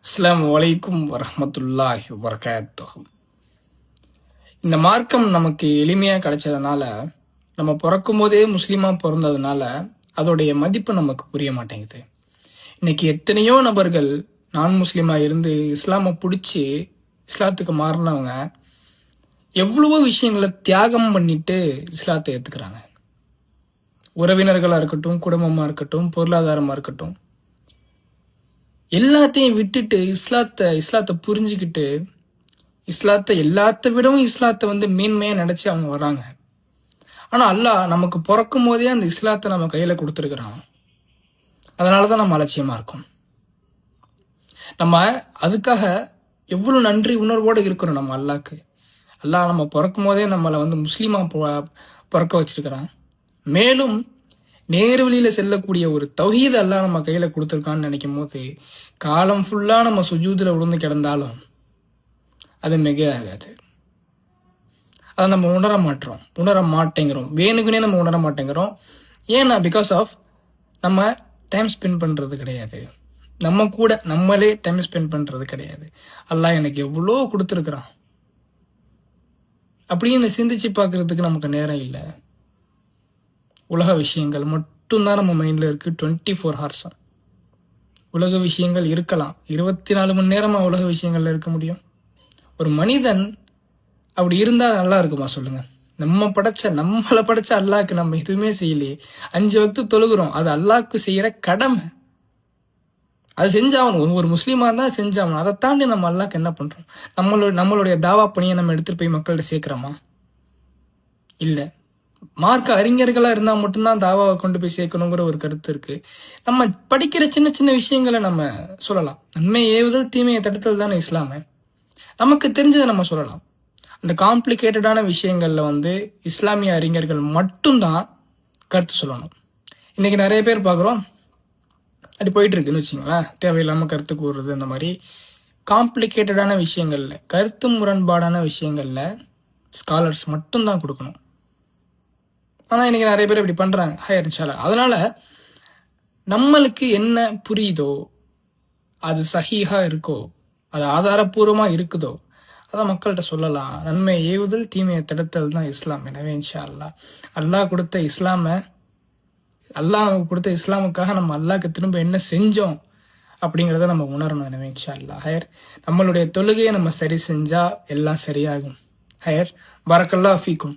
அஸ்ஸலாமு அலைக்கும் வரஹ்மத்துல்லாஹி வபரகாத்துஹு. இந்த மார்க்கம் நமக்கு எளிமையாக கிடைச்சதுனால, நம்ம பிறக்கும் போதே முஸ்லீமாக பிறந்ததுனால அதோடைய மதிப்பு நமக்கு புரிய மாட்டேங்குது. இன்னைக்கு எத்தனையோ நபர்கள் நான் முஸ்லீமாக இருந்து இஸ்லாமை பிடிச்சி இஸ்லாத்துக்கு மாறினவங்க எவ்வளவோ விஷயங்களை தியாகம் பண்ணிட்டு இஸ்லாத்தை ஏற்றுக்கிறாங்க. உறவினர்களாக இருக்கட்டும், குடும்பமாக இருக்கட்டும், பொருளாதாரமாக இருக்கட்டும், எல்லாத்தையும் விட்டுட்டு இஸ்லாத்தை புரிஞ்சுக்கிட்டு இஸ்லாத்தை எல்லாத்த விடவும் இஸ்லாத்தை மேன்மையாக நினச்சி அவங்க வராங்க. ஆனால் அல்லாஹ் நமக்கு பிறக்கும் போதே அந்த இஸ்லாத்தை நம்ம கையில் கொடுத்துருக்குறான். அதனால தான் நம்ம அலட்சியமாக இருக்கோம். நம்ம அதுக்காக எவ்வளோ நன்றி உணர்வோடு இருக்கிறோம் நம்ம அல்லாஹ்க்கு. அல்லாஹ் நம்ம பிறக்கும் போதே நம்மளை முஸ்லீமாக பிறக்க வச்சிருக்கிறான். மேலும் நேர்வழியில் செல்லக்கூடிய ஒரு தௌஹீத் அல்லாஹ் நம்ம கையில் கொடுத்துருக்கான்னு நினைக்கும் போது காலம் ஃபுல்லாக நம்ம சுஜூதில் விழுந்து கிடந்தாலும் அது மிக ஆகாது. அதை நம்ம உணர மாட்டேங்கிறோம். வேணுக்குனே நம்ம உணர மாட்டேங்கிறோம். ஏன்னா பிகாஸ் ஆஃப் நம்ம டைம் ஸ்பெண்ட் பண்ணுறது கிடையாது. நம்ம கூட நம்மளே டைம் ஸ்பெண்ட் பண்ணுறது கிடையாது. அல்லாஹ் எனக்கு எவ்வளோ கொடுத்துருக்குறான் அப்படின்னு சிந்திச்சு பார்க்கறதுக்கு நமக்கு நேரம் இல்லை. உலக விஷயங்கள் மட்டும்தான் நம்ம மைண்டில் இருக்குது. 24 hours உலக விஷயங்கள் இருக்கலாம். 24 மணி நேரமாக உலக விஷயங்கள்ல இருக்க முடியும்? ஒரு மனிதன் அப்படி இருந்தால் நல்லா இருக்குமா சொல்லுங்க? நம்மளை படைச்ச அல்லாஹ்க்கு நம்ம எதுவுமே செய்யலையே. 5 வக்து தொழுகிறோம், அது அல்லாஹ்க்கு செய்யற கடமை. அது செஞ்சாகணும். ஒரு முஸ்லீமாக இருந்தால் செஞ்சாகணும். அதை தாண்டி நம்ம அல்லாஹ்க்கு என்ன பண்றோம்? நம்மளுடைய தாவா பணியை நம்ம எடுத்துட்டு போய் மக்கள்கிட்ட சேர்க்கிறோமா? இல்லை. மார்க்க அறிஞர்களாக இருந்தால் மட்டும்தான் தாவாவை கொண்டு போய் சேர்க்கணுங்கிற ஒரு கருத்து இருக்கு. நம்ம படிக்கிற சின்ன சின்ன விஷயங்களை நம்ம சொல்லலாம். நன்மை ஏவுதல் தீமையை தடுத்தல் தானே இஸ்லாம. நமக்கு தெரிஞ்சதை நம்ம சொல்லலாம். அந்த காம்ப்ளிகேட்டடான விஷயங்கள்ல இஸ்லாமிய அறிஞர்கள் மட்டும்தான் கருத்து சொல்லணும். இன்னைக்கு நிறைய பேர் பார்க்குறோம், அப்படி போயிட்டு இருக்குன்னு வச்சுங்களேன். தேவையில்லாமல் கருத்து கூறுறது, அந்த மாதிரி காம்ப்ளிகேட்டடான விஷயங்கள்ல, கருத்து முரண்பாடான விஷயங்கள்ல ஸ்காலர்ஸ் மட்டும்தான் கொடுக்கணும். ஆனால் இன்னைக்கு நிறைய பேர் இப்படி பண்றாங்க. ஹையர் இன்ஷால்லா. அதனால நம்மளுக்கு என்ன புரியுதோ, அது சஹீஹா இருக்கோ, அது ஆதாரபூர்வமா இருக்குதோ, அதை மக்கள்கிட்ட சொல்லலாம். நன்மை ஏவுதல் தீமையை தடுத்தல் தான் இஸ்லாம். எனவே இன்ஷா அல்லாஹ் கொடுத்த இஸ்லாமுக்காக நம்ம அல்லாஹ்க்கு திரும்ப என்ன செஞ்சோம் அப்படிங்கிறத நம்ம உணரணும். எனவே இன்ஷா அல்லாஹ் ஹையர் நம்மளுடைய தொழுகையை நம்ம சரி செஞ்சா எல்லாம் சரியாகும். ஹையர் பரக்கல்லாஹ் ஃபீக்கும்.